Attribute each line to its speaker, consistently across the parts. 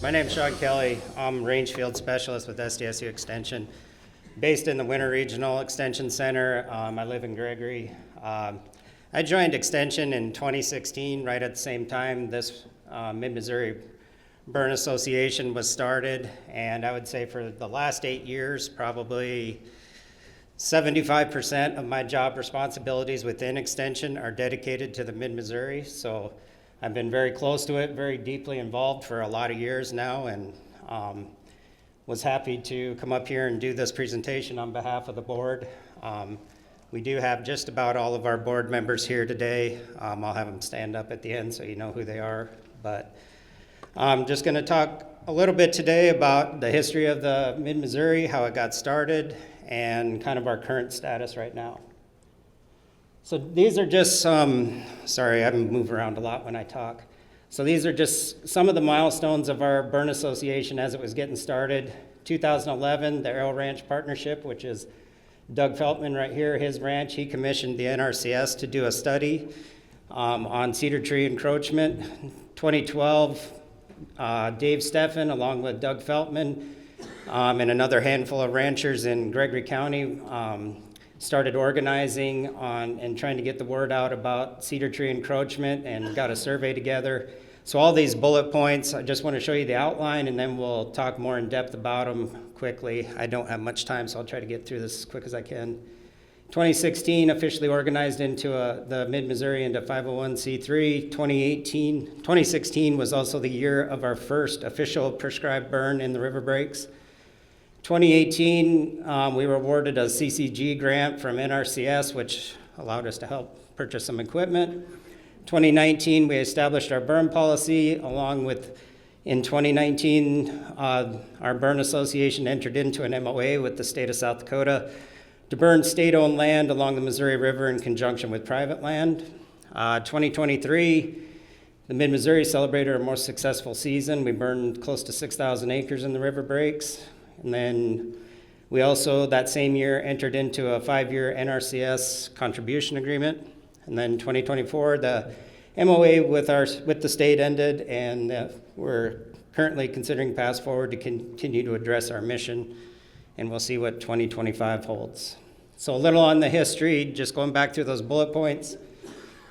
Speaker 1: My name's Sean Kelly. I'm Range Field Specialist with SDSU Extension, based in the Winter Regional Extension Center. I live in Gregory. I joined Extension in 2016, right at the same time this Mid-Missouri Burn Association was started, and I would say for the last 8 years, probably 75% of my job responsibilities within Extension are dedicated to the Mid-Missouri. So I've been very close to it, very deeply involved for a lot of years now, and was happy to come up here and do this presentation on behalf of the board. We do have just about all of our board members here today. I'll have them stand up at the end so you know who they are. But I'm just going to talk a little bit today about the history of the Mid-Missouri, how it got started, and kind of our current status right now. So these are just some, sorry, I move around a lot when I talk. So these are just some of the milestones of our burn association as it was getting started. 2011, the Arrow Ranch Partnership, which is Doug Feltman right here, his ranch, he commissioned the NRCS to do a study on cedar tree encroachment. 2012, Dave Steffen, along with Doug Feltman, and another handful of ranchers in Gregory County, started organizing on and trying to get the word out about cedar tree encroachment and got a survey together. So all these bullet points, I just want to show you the outline and then we'll talk more in depth about them quickly. I don't have much time, so I'll try to get through this as quick as I can. 2016, officially organized into the Mid-Missouri into 501c3. 2016 was also the year of our first official prescribed burn in the river breaks. 2018, we were awarded a CCG grant from NRCS, which allowed us to help purchase some equipment. 2019, we established our burn policy, along with, in 2019, our burn association entered into an MOA with the state of South Dakota to burn state-owned land along the Missouri River in conjunction with private land. 2023, the Mid-Missouri celebrated our most successful season. We burned close to 6,000 acres in the river breaks. And then we also, that same year, entered into a 5-year NRCS contribution agreement. And then 2024, the MOA with the state ended, and we're currently considering paths forward to continue to address our mission, and we'll see what 2025 holds. So a little on the history, just going back through those bullet points.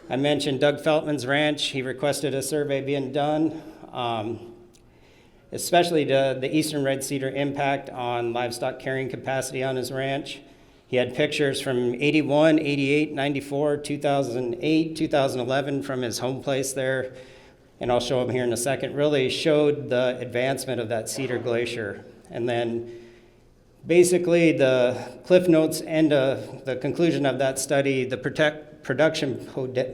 Speaker 1: I mentioned Doug Feltman's ranch. He requested a survey being done, especially the eastern red cedar impact on livestock carrying capacity on his ranch. He had pictures from 81, 88, 94, 2008, 2011 from his home place there, and I'll show them here in a second, really showed the advancement of that cedar glacier. And then basically the Cliff Notes and the conclusion of that study, the production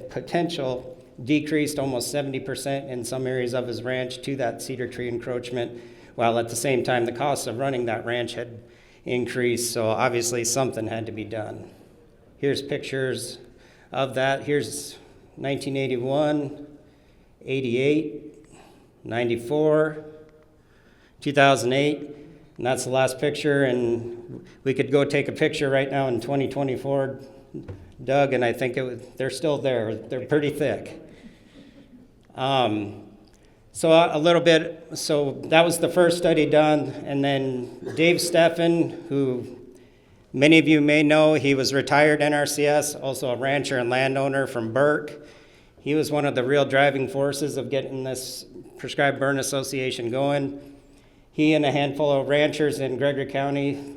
Speaker 1: potential decreased almost 70% in some areas of his ranch to that cedar tree encroachment, while at the same time the cost of running that ranch had increased, so obviously something had to be done. Here's pictures of that. Here's 1981, 88, 94, 2008, and that's the last picture, and we could go take a picture right now in 2024, Doug, and I think they're still there. They're pretty thick. So a little bit, so that was the first study done, and then Dave Steffen, who many of you may know, he was retired NRCS, also a rancher and landowner from Burke. He was one of the real driving forces of getting this prescribed burn association going. He and a handful of ranchers in Gregory County,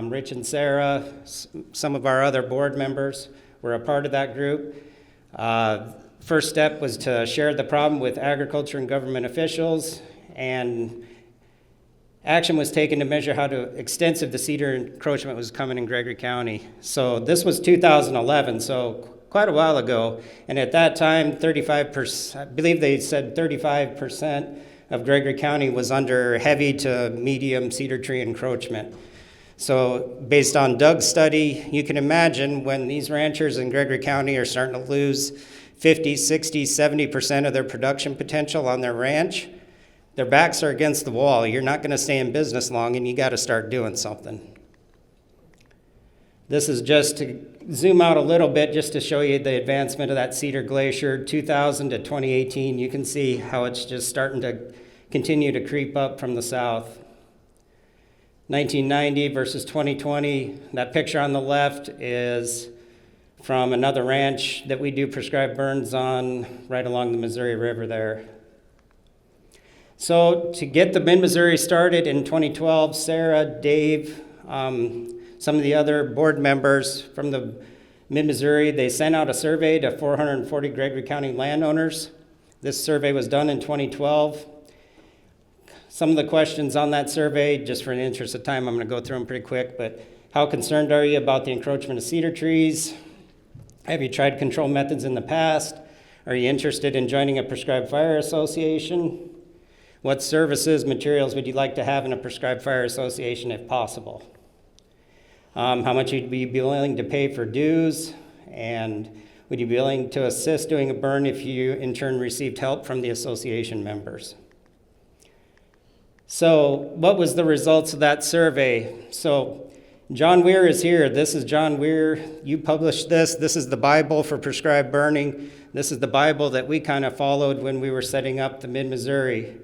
Speaker 1: Rich and Sarah, some of our other board members were a part of that group. First step was to share the problem with agriculture and government officials, and action was taken to measure how extensive the cedar encroachment was coming in Gregory County. So this was 2011, so quite a while ago, and at that time, 35%, I believe they said 35% of Gregory County was under heavy to medium cedar tree encroachment. So based on Doug's study, you can imagine when these ranchers in Gregory County are starting to lose 50, 60, 70% of their production potential on their ranch, their backs are against the wall. You're not going to stay in business long, and you got to start doing something. This is just to zoom out a little bit just to show you the advancement of that cedar glacier, 2000 to 2018. You can see how it's just starting to continue to creep up from the south. 1990 versus 2020, that picture on the left is from another ranch that we do prescribed burns on right along the Missouri River there. So to get the Mid-Missouri started in 2012, Sarah, Dave, some of the other board members from the Mid-Missouri, they sent out a survey to 440 Gregory County landowners. This survey was done in 2012. Some of the questions on that survey, just for an interest of time, I'm going to go through them pretty quick, but how concerned are you about the encroachment of cedar trees? Have you tried control methods in the past? Are you interested in joining a prescribed fire association? What services, materials would you like to have in a prescribed fire association if possible? How much would you be willing to pay for dues? And would you be willing to assist doing a burn if you in turn received help from the association members? So what was the results of that survey? So John Weir is here. This is John Weir. You published this. This is the Bible for prescribed burning. This is the Bible that we kind of followed when we were setting up the Mid-Missouri.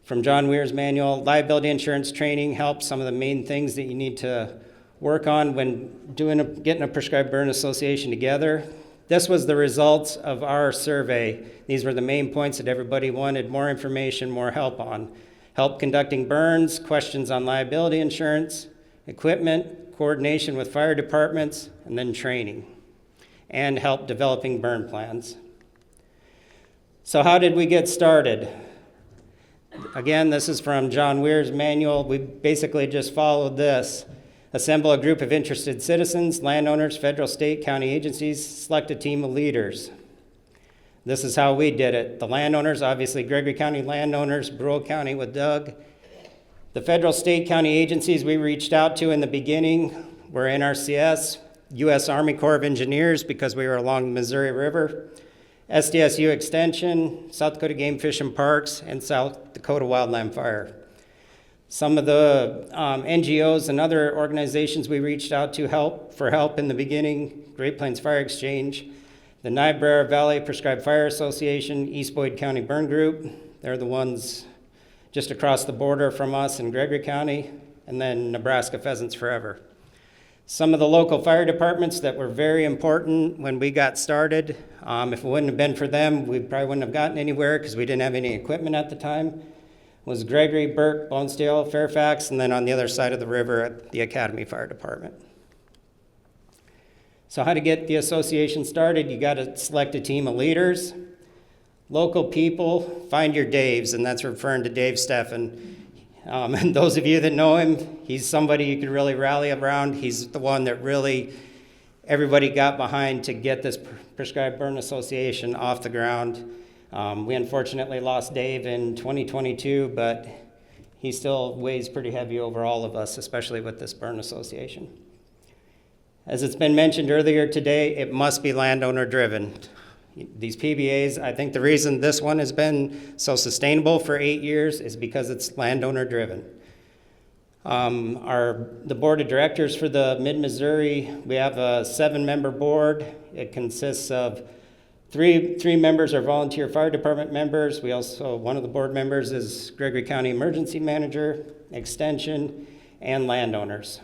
Speaker 1: From John Weir's manual, liability insurance training helps, some of the main things that you need to work on when getting a prescribed burn association together. This was the results of our survey. These were the main points that everybody wanted more information, more help on. Help conducting burns, questions on liability insurance, equipment, coordination with fire departments, and then training, and help developing burn plans. So how did we get started? Again, this is from John Weir's manual. We basically just followed this. Assemble a group of interested citizens, landowners, federal, state, county agencies, select a team of leaders. This is how we did it. The landowners, obviously Gregory County landowners, Brule County with Doug. The federal, state, county agencies we reached out to in the beginning were NRCS, U.S. Army Corps of Engineers because we were along the Missouri River, SDSU Extension, South Dakota Game Fish and Parks, and South Dakota Wildland Fire. Some of the NGOs and other organizations we reached out to for help in the beginning, Great Plains Fire Exchange, the Niobrara Valley Prescribed Fire Association, East Boyd County Burn Group. They're the ones just across the border from us in Gregory County, and then Nebraska Pheasants Forever. Some of the local fire departments that were very important when we got started. If it wouldn't have been for them, we probably wouldn't have gotten anywhere because we didn't have any equipment at the time. Was Gregory, Burke, Bonesdale, Fairfax, and then on the other side of the river at the Academy Fire Department. So how to get the association started, you got to select a team of leaders. Local people, find your Daves, and that's referring to Dave Steffen. And those of you that know him, he's somebody you can really rally around. He's the one that really everybody got behind to get this prescribed burn association off the ground. We unfortunately lost Dave in 2022, but he still weighs pretty heavy over all of us, especially with this burn association. As it's been mentioned earlier today, it must be landowner driven. These PBAs, I think the reason this one has been so sustainable for 8 years is because it's landowner driven. The board of directors for the Mid-Missouri, we have a 7-member board. It consists of three members are volunteer fire department members. We also, one of the board members is Gregory County Emergency Manager, Extension, and landowners.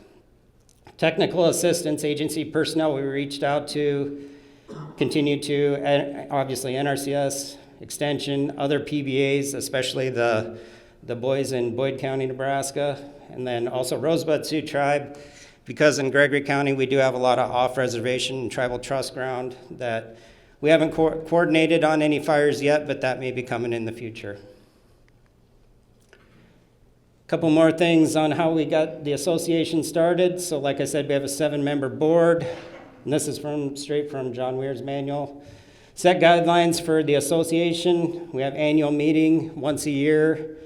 Speaker 1: Technical assistance agency personnel we reached out to, continue to, obviously NRCS, Extension, other PBAs, especially the boys in Boyd County, Nebraska, and then also Rosebud Sioux Tribe, because in Gregory County we do have a lot of off-reservation and tribal trust ground that we haven't coordinated on any fires yet, but that may be coming in the future. A couple more things on how we got the association started. So like I said, we have a 7-member board, and this is straight from John Weir's manual. Set guidelines for the association. We have annual meeting once a year,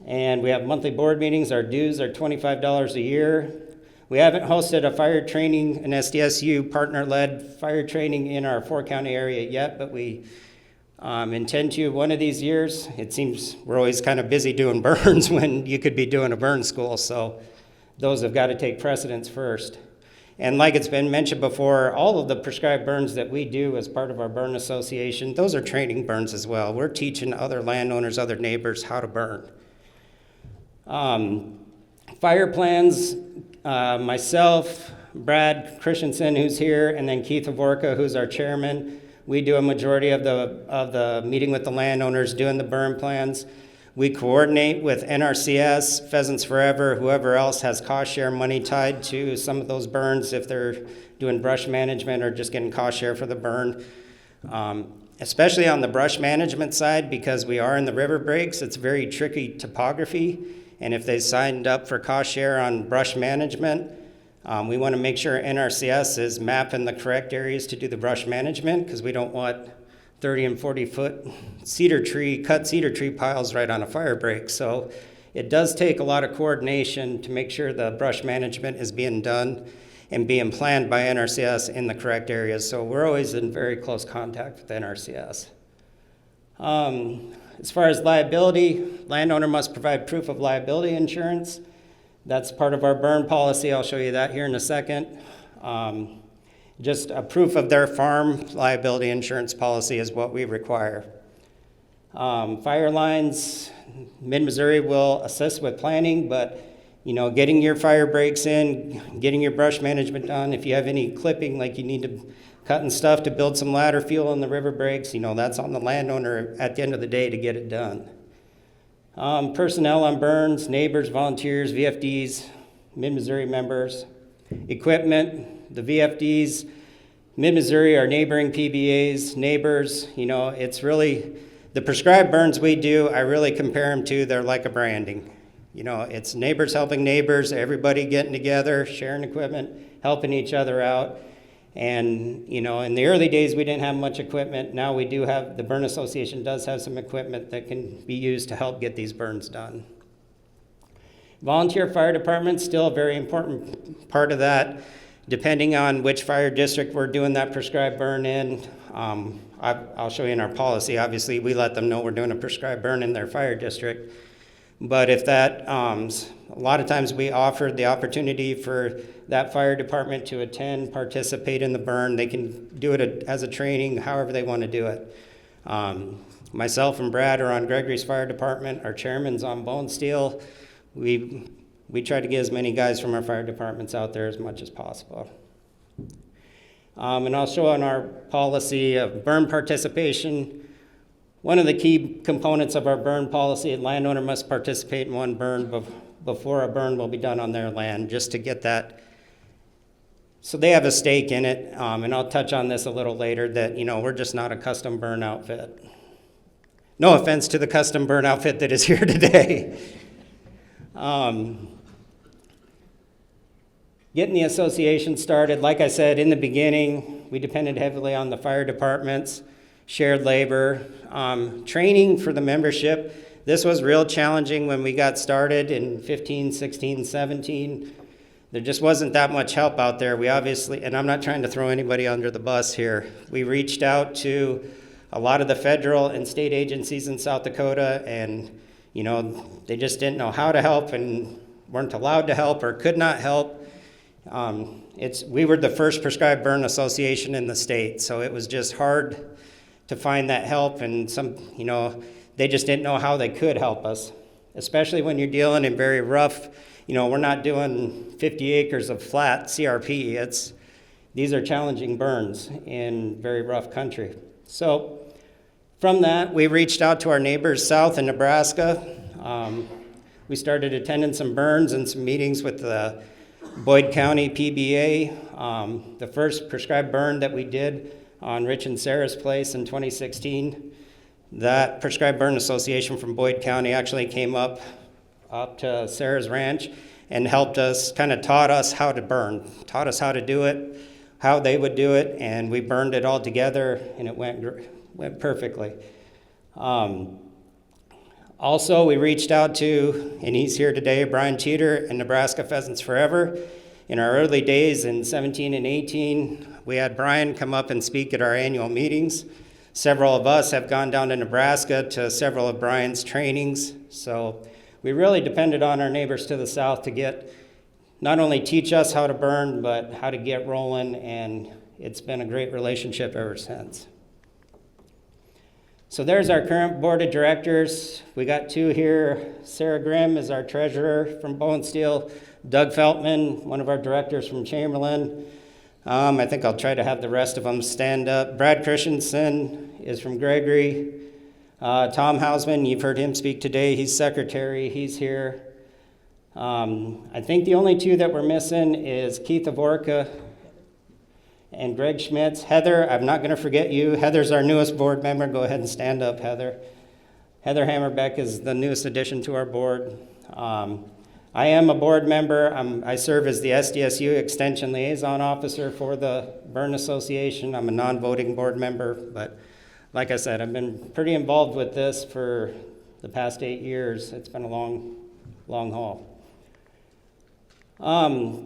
Speaker 1: and we have monthly board meetings. Our dues are $25 a year. We haven't hosted a fire training, an SDSU partner-led fire training in our 4-county area yet, but we intend to one of these years. It seems we're always kind of busy doing burns when you could be doing a burn school, so those have got to take precedence first. And like it's been mentioned before, all of the prescribed burns that we do as part of our burn association, those are training burns as well. We're teaching other landowners, other neighbors how to burn. Fire plans, myself, Brad Christensen, who's here, and then Keith Avorka, who's our chairman. We do a majority of the meeting with the landowners, doing the burn plans. We coordinate with NRCS, Pheasants Forever, whoever else has cost share money tied to some of those burns if they're doing brush management or just getting cost share for the burn. Especially on the brush management side, because we are in the river breaks, it's very tricky topography. And if they signed up for cost share on brush management, we want to make sure NRCS is mapping the correct areas to do the brush management, because we don't want 30 and 40 foot cut cedar tree piles right on a fire break. So it does take a lot of coordination to make sure the brush management is being done and being planned by NRCS in the correct areas. So we're always in very close contact with NRCS. As far as liability, landowner must provide proof of liability insurance. That's part of our burn policy. I'll show you that here in a second. Just a proof of their farm liability insurance policy is what we require. Fire lines, Mid-Missouri will assist with planning, but getting your fire breaks in, getting your brush management done. If you have any clipping, like you need to cut and stuff to build some ladder fuel in the river breaks, that's on the landowner at the end of the day to get it done. Personnel on burns, neighbors, volunteers, VFDs, Mid-Missouri members, equipment, the VFDs, Mid-Missouri, our neighboring PBAs, neighbors, it's really, the prescribed burns we do, I really compare them to, they're like a branding. It's neighbors helping neighbors, everybody getting together, sharing equipment, helping each other out. And, in the early days, we didn't have much equipment. Now we do have, the Burn Association does have some equipment that can be used to help get these burns done. Volunteer fire department, still a very important part of that. Depending on which fire district we're doing that prescribed burn in, I'll show you in our policy, obviously, we let them know we're doing a prescribed burn in their fire district. But if that, a lot of times we offer the opportunity for that fire department to attend, participate in the burn. They can do it as a training, however they want to do it. Myself and Brad are on Gregory's fire department. Our chairman's on Bone Steel. We try to get as many guys from our fire departments out there as much as possible. And I'll show on our policy of burn participation. One of the key components of our burn policy, a landowner must participate in one burn before a burn will be done on their land, just to get that. So they have a stake in it, and I'll touch on this a little later, that we're just not a custom burn outfit. No offense to the custom burn outfit that is here today. Getting the association started, like I said in the beginning, we depended heavily on the fire departments, shared labor, training for the membership. This was real challenging when we got started in 15, 16, 17. There just wasn't that much help out there. We obviously, and I'm not trying to throw anybody under the bus here, we reached out to a lot of the federal and state agencies in South Dakota, and they just didn't know how to help and weren't allowed to help or could not help. We were the first prescribed burn association in the state, so it was just hard to find that help, and they just didn't know how they could help us, especially when you're dealing in very rough, we're not doing 50 acres of flat CRP. These are challenging burns in very rough country. So from that, we reached out to our neighbors south in Nebraska. We started attending some burns and some meetings with the Boyd County PBA. The first prescribed burn that we did on Rich and Sarah's place in 2016, that prescribed burn association from Boyd County actually came up to Sarah's ranch and helped us, kind of taught us how to burn, taught us how to do it, how they would do it, and we burned it all together, and it went perfectly. Also, we reached out to, and he's here today, Brian Cheater and Nebraska Pheasants Forever. In our early days in 17 and 18, we had Brian come up and speak at our annual meetings. Several of us have gone down to Nebraska to several of Brian's trainings. So we really depended on our neighbors to the south to get not only teach us how to burn, but how to get rolling, and it's been a great relationship ever since. So there's our current board of directors. We got two here. Sarah Grimm is our treasurer from Bone Steel. Doug Feltman, one of our directors from Chamberlain. I think I'll try to have the rest of them stand up. Brad Christensen is from Gregory. Tom Hausman, you've heard him speak today. He's secretary. He's here. I think the only two that we're missing is Keith Avorka and Greg Schmitz. Heather, I'm not going to forget you. Heather's our newest board member. Go ahead and stand up, Heather. Heather Hammerbeck is the newest addition to our board. I am a board member. I serve as the SDSU Extension Liaison Officer for the Burn Association. I'm a non-voting board member, but like I said, I've been pretty involved with this for the past 8 years. It's been a long haul.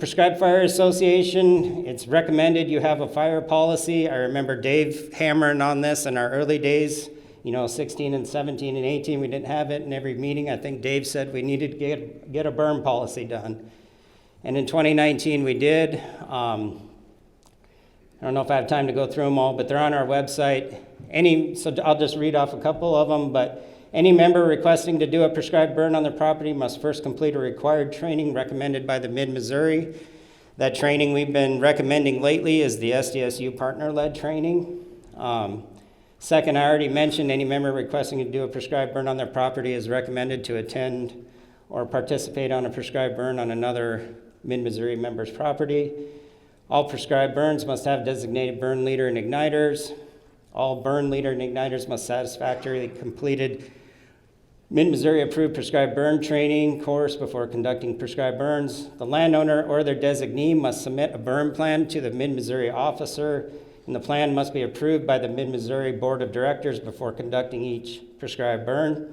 Speaker 1: Prescribed Fire Association, it's recommended you have a fire policy. I remember Dave hammering on this in our early days, 16 and 17 and 18, we didn't have it in every meeting. I think Dave said we needed to get a burn policy done. And in 2019 we did. I don't know if I have time to go through them all, but they're on our website. So I'll just read off a couple of them, but any member requesting to do a prescribed burn on their property must first complete a required training recommended by the Mid-Missouri. That training we've been recommending lately is the SDSU partner-led training. Second, I already mentioned any member requesting to do a prescribed burn on their property is recommended to attend or participate on a prescribed burn on another Mid-Missouri member's property. All prescribed burns must have designated burn leader and igniters. All burn leader and igniters must satisfactorily completed Mid-Missouri approved prescribed burn training course before conducting prescribed burns. The landowner or their designee must submit a burn plan to the Mid-Missouri officer, and the plan must be approved by the Mid-Missouri Board of Directors before conducting each prescribed burn.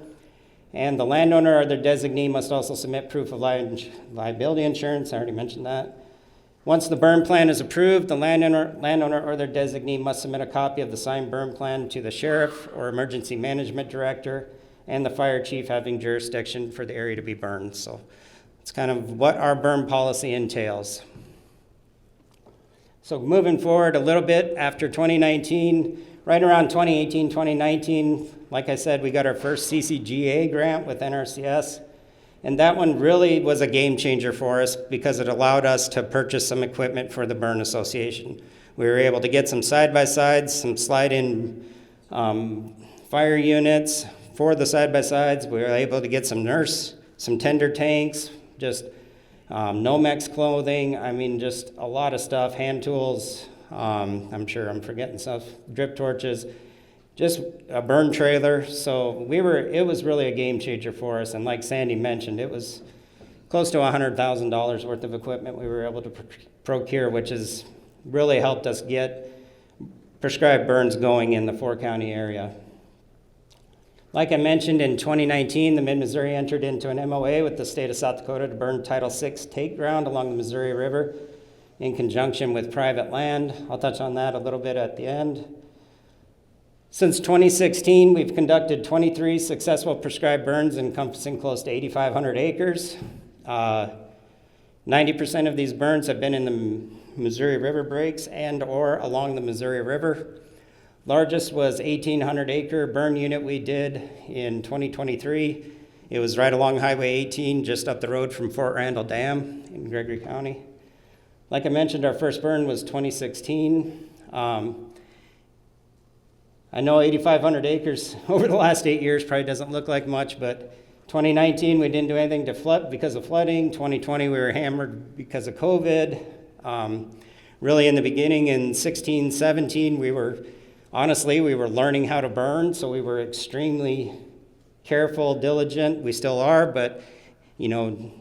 Speaker 1: And the landowner or their designee must also submit proof of liability insurance. I already mentioned that. Once the burn plan is approved, the landowner or their designee must submit a copy of the signed burn plan to the sheriff or emergency management director and the fire chief having jurisdiction for the area to be burned. So it's kind of what our burn policy entails. So moving forward a little bit after 2019, right around 2018, 2019, like I said, we got our first CCGA grant with NRCS. And that one really was a game changer for us because it allowed us to purchase some equipment for the Burn Association. We were able to get some side-by-sides, some slide-in fire units for the side-by-sides. We were able to get some some tender tanks, just Nomex clothing, just a lot of stuff, hand tools, I'm sure I'm forgetting stuff, drip torches, just a burn trailer. So it was really a game changer for us. And like Sandy mentioned, it was close to $100,000 worth of equipment we were able to procure, which has really helped us get prescribed burns going in the 4-county area. Like I mentioned, in 2019, the Mid-Missouri entered into an MOA with the state of South Dakota to burn Title VI take ground along the Missouri River in conjunction with private land. I'll touch on that a little bit at the end. Since 2016, we've conducted 23 successful prescribed burns encompassing close to 8,500 acres. 90% of these burns have been in the Missouri River breaks and or along the Missouri River. Largest was 1,800 acre burn unit we did in 2023. It was right along Highway 18, just up the road from Fort Randall Dam in Gregory County. Like I mentioned, our first burn was 2016. I know 8,500 acres over the last 8 years probably doesn't look like much, but 2019 we didn't do anything to flood because of flooding. 2020 we were hammered because of COVID. Really in the beginning in 16, 17, we were learning how to burn, so we were extremely careful, diligent. We still are, but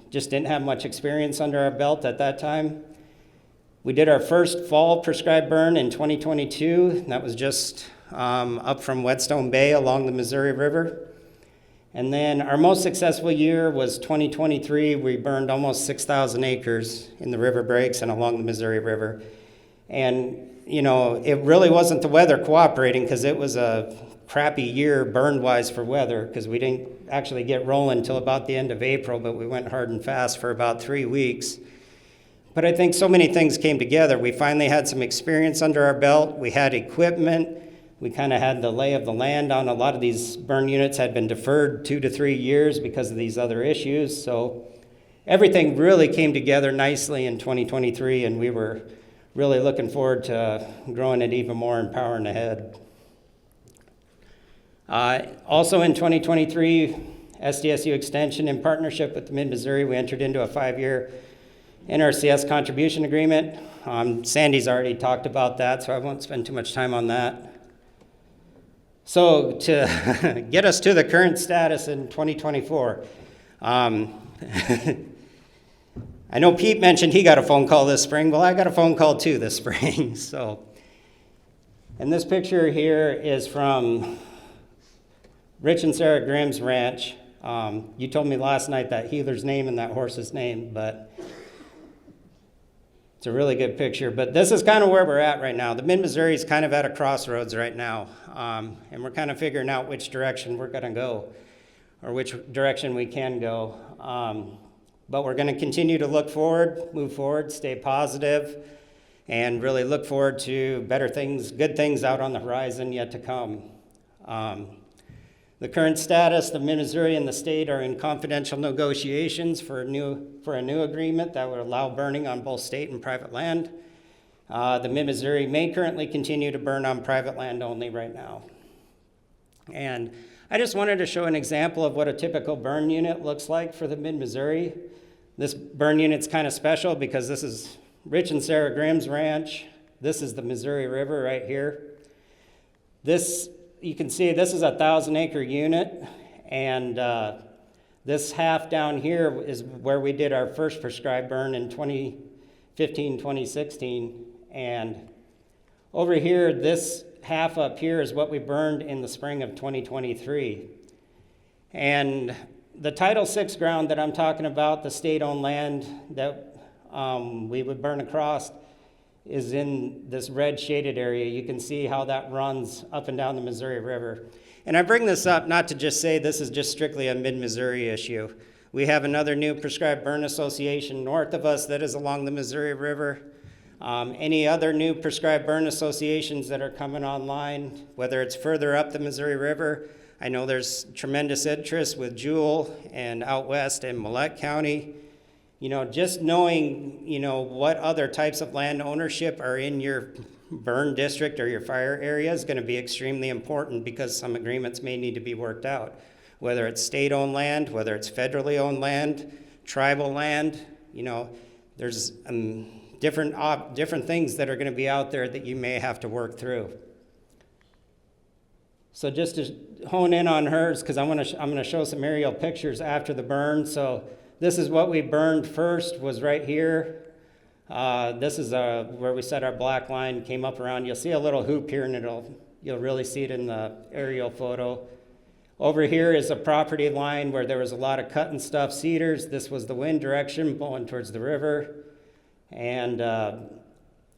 Speaker 1: just didn't have much experience under our belt at that time. We did our first fall prescribed burn in 2022. That was just up from Whetstone Bay along the Missouri River. And then our most successful year was 2023. We burned almost 6,000 acres in the river breaks and along the Missouri River. And it really wasn't the weather cooperating because it was a crappy year burn-wise for weather because we didn't actually get rolling until about the end of April, but we went hard and fast for about 3 weeks. But I think so many things came together. We finally had some experience under our belt. We had equipment. We kind of had the lay of the land on a lot of these burn units had been deferred 2 to 3 years because of these other issues. So everything really came together nicely in 2023, and we were really looking forward to growing it even more and powering ahead. Also in 2023, SDSU Extension, in partnership with the Mid-Missouri, we entered into a 5-year NRCS contribution agreement. Sandy's already talked about that, so I won't spend too much time on that. So to get us to the current status in 2024, I know Pete mentioned he got a phone call this spring. Well, I got a phone call too this spring. And this picture here is from Rich and Sarah Grimm's ranch. You told me last night that healer's name and that horse's name, but it's a really good picture. But this is kind of where we're at right now. The Mid-Missouri is kind of at a crossroads right now, and we're kind of figuring out which direction we're going to go, or which direction we can go. But we're going to continue to look forward, move forward, stay positive, and really look forward to better things, good things out on the horizon yet to come. The current status, the Mid-Missouri and the state are in confidential negotiations for a new agreement that would allow burning on both state and private land. The Mid-Missouri may currently continue to burn on private land only right now. And I just wanted to show an example of what a typical burn unit looks like for the Mid-Missouri. This burn unit's kind of special because this is Rich and Sarah Grimm's ranch. This is the Missouri River right here. You can see this is a 1,000-acre unit, and this half down here is where we did our first prescribed burn in 2015, 2016. And over here, this half up here is what we burned in the spring of 2023. And the Title VI ground that I'm talking about, the state-owned land that we would burn across, is in this red shaded area. You can see how that runs up and down the Missouri River. And I bring this up not to just say this is just strictly a Mid-Missouri issue. We have another new prescribed burn association north of us that is along the Missouri River. Any other new prescribed burn associations that are coming online, whether it's further up the Missouri River. I know there's tremendous interest with Jewell and out west in Millette County. Just knowing, what other types of land ownership are in your burn district or your fire area is going to be extremely important because some agreements may need to be worked out. Whether it's state-owned land, whether it's federally owned land, tribal land, there's different things that are going to be out there that you may have to work through. So just to hone in on hers, because I'm going to show some aerial pictures after the burn. So this is what we burned first, was right here. This is where we set our black line, came up around. You'll see a little hoop here, and you'll really see it in the aerial photo. Over here is a property line where there was a lot of cut and stuff cedars. This was the wind direction blowing towards the river. And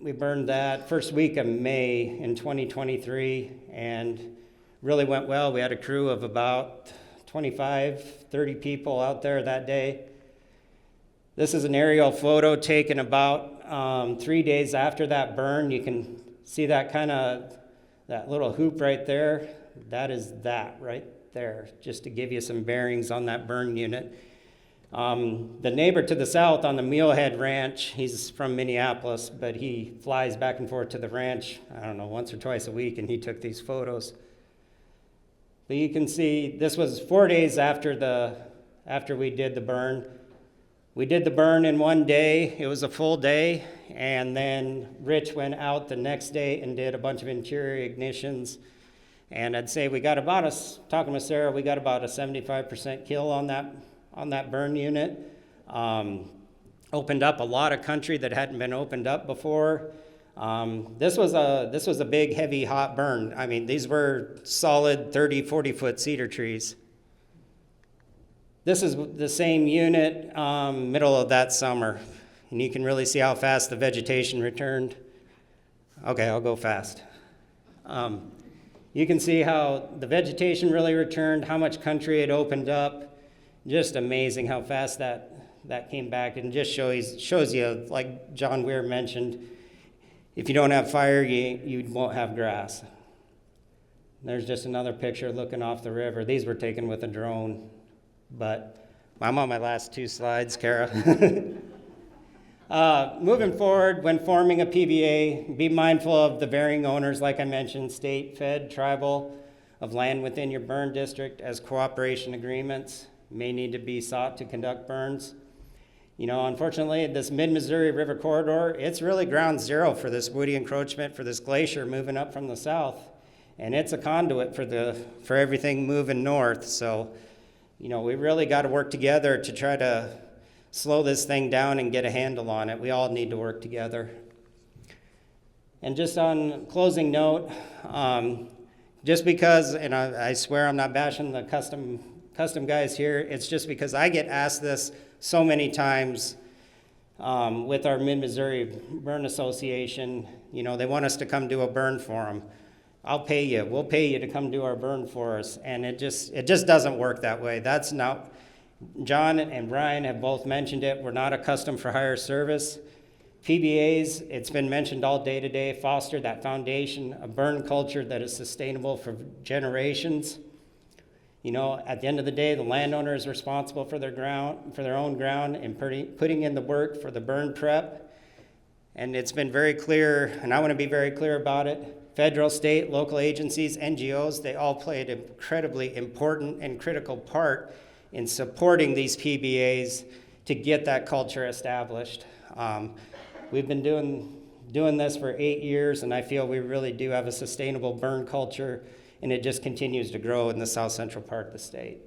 Speaker 1: we burned that first week of May in 2023, and really went well. We had a crew of about 25, 30 people out there that day. This is an aerial photo taken about 3 days after that burn. You can see that that little hoop right there. That is that right there, just to give you some bearings on that burn unit. The neighbor to the south on the Mulehead Ranch, he's from Minneapolis, but he flies back and forth to the ranch, I don't know, once or twice a week, and he took these photos. But you can see this was 4 days after we did the burn. We did the burn in one day. It was a full day, and then Rich went out the next day and did a bunch of interior ignitions. And I'd say talking with Sarah, we got about a 75% kill on that burn unit. Opened up a lot of country that hadn't been opened up before. This was a big, heavy, hot burn. I mean, these were solid 30, 40-foot cedar trees. This is the same unit, middle of that summer. And you can really see how fast the vegetation returned. Okay, I'll go fast. You can see how the vegetation really returned, how much country it opened up. Just amazing how fast that came back and just shows you, like John Weir mentioned, if you don't have fire, you won't have grass. There's just another picture looking off the river. These were taken with a drone, but I'm on my last two slides, Kara. Moving forward, when forming a PBA, be mindful of the varying owners, like I mentioned, state, fed, tribal, of land within your burn district, as cooperation agreements may need to be sought to conduct burns. You know, unfortunately, this mid-Missouri River corridor, it's really ground zero for this woody encroachment, for this glacier moving up from the south. And it's a conduit for everything moving north. So, you know, we really got to work together to try to slow this thing down and get a handle on it. We all need to work together. And just on closing note, just because, and I swear I'm not bashing the custom guys here, it's just because I get asked this so many times with our Mid-Missouri Burn Association. You know, they want us to come do a burn for them. I'll pay you. We'll pay you to come do our burn for us. And it just doesn't work that way. That's not, John and Brian have both mentioned it. We're not a custom for hire service. PBAs, it's been mentioned all day today, foster that foundation, a burn culture that is sustainable for generations. You know, at the end of the day, the landowner is responsible for their own ground, and putting in the work for the burn prep. And it's been very clear, and I want to be very clear about it. Federal, state, local agencies, NGOs, they all play an incredibly important and critical part in supporting these PBAs to get that culture established. We've been doing this for 8 years, and I feel we really do have a sustainable burn culture, and it just continues to grow in the south central part of the state.